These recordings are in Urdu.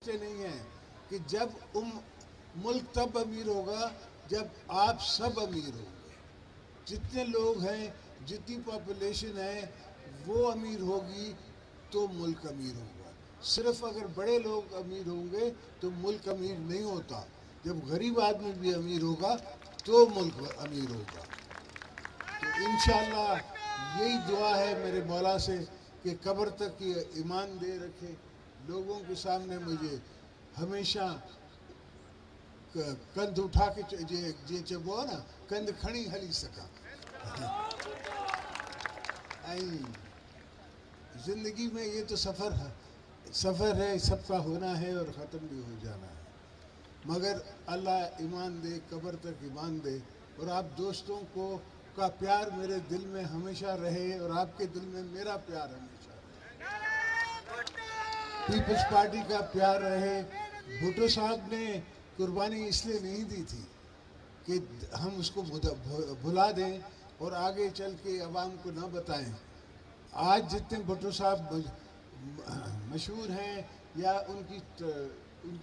سمجھتے نہیں ہیں کہ جب ملک تب امیر ہوگا جب آپ سب امیر ہوں گے. جتنے لوگ ہیں، جتنی پاپولیشن ہے وہ امیر ہوگی تو ملک امیر ہوگا. صرف اگر بڑے لوگ امیر ہوں گے تو ملک امیر نہیں ہوتا. جب غریب آدمی بھی امیر ہوگا تو ملک امیر ہوگا. تو انشاءاللہ یہی دعا ہے میرے مولا سے کہ قبر تک یہ ایمان دے رکھے. لوگوں کے سامنے مجھے ہمیشہ کندھ اٹھا کے جے چبو نا کندھ کھڑی ہلی سکا. زندگی میں یہ تو سفر ہے، سب کا ہونا ہے اور ختم بھی ہو جانا ہے. مگر اللہ ایمان دے، قبر تک ایمان دے. اور آپ دوستوں کا پیار میرے دل میں ہمیشہ رہے اور آپ کے دل میں میرا پیار ہمیشہ رہے. پیپلز پارٹی کا پیار رہے. بھٹو صاحب نے قربانی اس لیے نہیں دی تھی کہ ہم اس کو بھلا دیں اور آگے چل کے عوام کو نہ بتائیں. آج جتنے بھٹو صاحب مشہور ہیں یا ان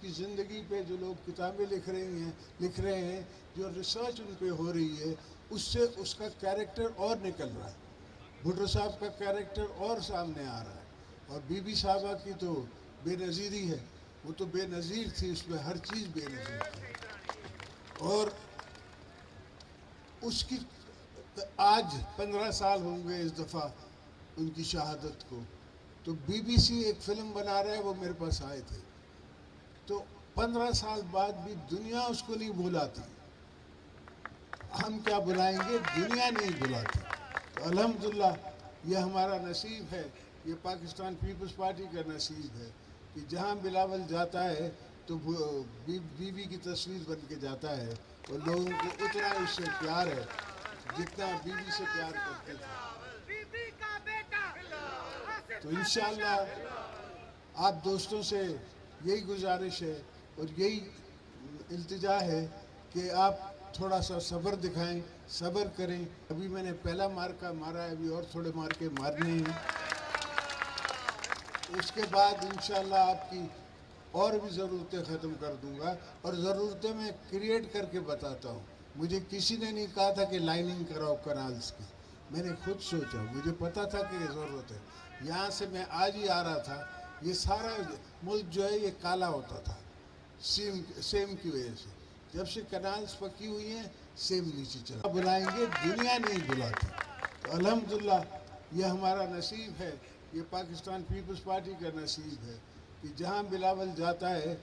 کی زندگی پہ جو لوگ کتابیں لکھ رہے ہیں، جو ریسرچ ان پہ ہو رہی ہے، اس سے اس کا کیریکٹر اور نکل رہا ہے. بھٹو صاحب کا کیریکٹر اور سامنے آ رہا ہے. اور بی بی صاحبہ کی تو بے نظیری ہے. وہ تو بے نظیر تھی، اس میں ہر چیز بے نظیر تھی. اور اس کی آج 15 سال ہوں گے اس دفعہ ان کی شہادت کو. تو بی بی سی ایک فلم بنا رہا ہے، وہ میرے پاس آئے تھے. تو 15 سال بعد بھی دنیا اس کو نہیں بھلاتی. ہم کیا بلائیں گے، دنیا نہیں بلاتی. تو الحمدللہ یہ ہمارا نصیب ہے، یہ پاکستان پیپلز پارٹی کا نصیب ہے کہ جہاں بلاول جاتا ہے تو بی بی کی تصویر بن کے جاتا ہے. اور لوگوں کو اتنا اس سے پیار ہے جتنا بی بی سے پیار کرتے تھے. تو انشاءاللہ آپ دوستوں سے یہی گزارش ہے اور یہی التجا ہے کہ آپ تھوڑا سا صبر دکھائیں، صبر کریں. ابھی میں نے پہلا مارکا مارا ہے، ابھی اور تھوڑے مارکے مارنے ہیں. اس کے بعد انشاءاللہ آپ کی اور بھی ضرورتیں ختم کر دوں گا. اور ضرورتیں میں کریٹ کر کے بتاتا ہوں. مجھے کسی نے نہیں کہا تھا کہ لائننگ کراؤ کنالز کی. میں نے خود سوچا، مجھے پتا تھا کہ یہ ضرورت ہے. یہاں سے میں آج ہی آ رہا تھا، یہ سارا ملک جو ہے یہ کالا ہوتا تھا سیم کی وجہ سے. جب سے کنالز پکی ہوئی ہیں سیم نیچے چلا. بلائیں گے، دنیا نہیں بلاتی. تو الحمدللہ یہ ہمارا نصیب ہے، یہ پاکستان پیپلز پارٹی کا نصیب ہے کہ جہاں بلاول جاتا ہے